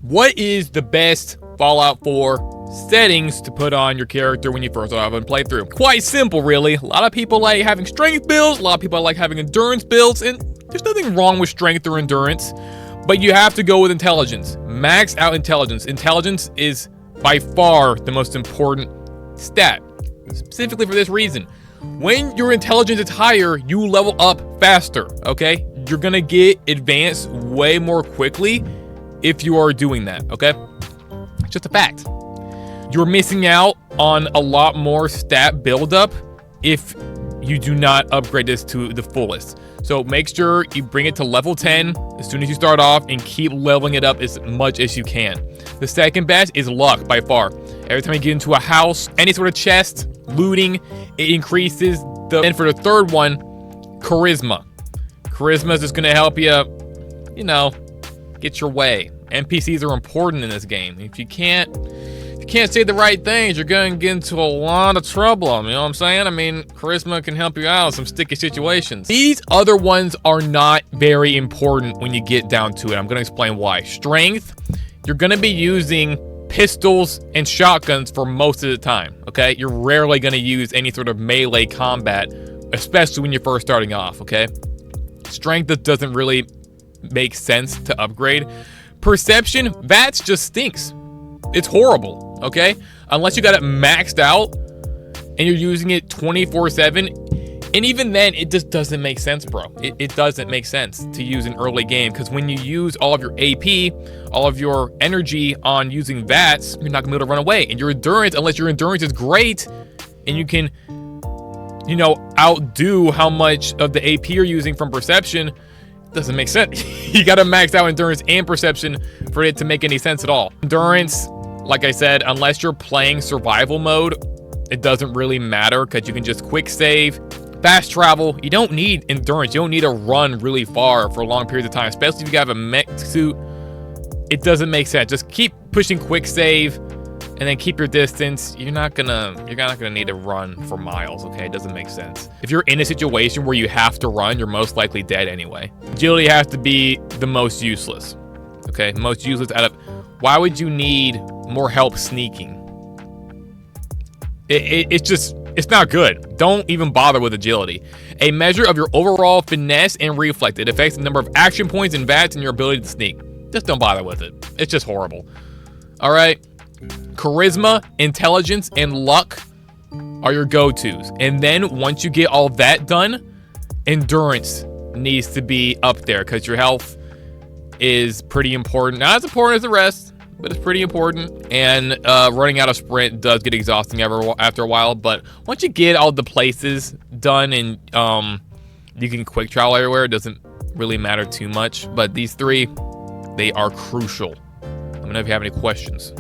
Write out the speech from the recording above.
What is the best Fallout 4 settings to put on your character when you first start having a playthrough? Quite simple, really. A lot of people like having strength builds, a lot of people like having endurance builds, and there's nothing wrong with strength or endurance, but you have to go with intelligence. Max out intelligence. Intelligence is by far the most important stat, specifically for this reason. When your intelligence is higher, you level up faster, okay? You're gonna get advanced way more quickly if you are doing that, okay? It's just a fact. You're missing out on a lot more stat buildup if you do not upgrade this to the fullest. So make sure you bring it to level 10 as soon as you start off and keep leveling it up as much as you can. The second best is luck by far. Every time you get into a house, any sort of chest, looting, it increases the... And for the third one, charisma. Charisma is just gonna help you, you know, get your way. NPCs are important in this game. If you can't say the right things, you're gonna get into a lot of trouble. You know what I'm saying? I mean, charisma can help you out in some sticky situations. These other ones are not very important when you get down to it. I'm gonna explain why. Strength, you're gonna be using pistols and shotguns for most of the time, okay? You're rarely gonna use any sort of melee combat, especially when you're first starting off, okay? Strength that doesn't really make sense to upgrade. Perception, VATS just stinks. It's horrible, okay? Unless you got it maxed out and you're using it 24/7, and even then, it just doesn't make sense, bro. It doesn't make sense to use in early game, because when you use all of your AP, all of your energy on using VATS, you're not gonna be able to run away. And your endurance, unless your endurance is great and you can, you know, outdo how much of the AP you're using from perception, doesn't make sense. You gotta max out endurance and perception for it to make any sense at all. Endurance, like I said, unless you're playing survival mode, it doesn't really matter, because you can just quick save, fast travel. You don't need endurance. You don't need to run really far for long periods of time, especially if you have a mech suit. It doesn't make sense. Just keep pushing quick save and then keep your distance. You're not gonna need to run for miles, okay? It doesn't make sense. If you're in a situation where you have to run, you're most likely dead anyway. Agility has to be the most useless, okay? Most useless out of... Why would you need more help sneaking? It's not good. Don't even bother with agility. A measure of your overall finesse and reflex. It affects the number of action points and VATS and your ability to sneak. Just don't bother with it. It's just horrible. All right. Charisma, intelligence, and luck are your go-tos. And then once you get all that done, endurance needs to be up there, because your health is pretty important. Not as important as the rest, but it's pretty important. And running out of sprint does get exhausting after a while. But once you get all the places done and you can quick travel everywhere, it doesn't really matter too much. But these three, they are crucial. Let me know if you have any questions.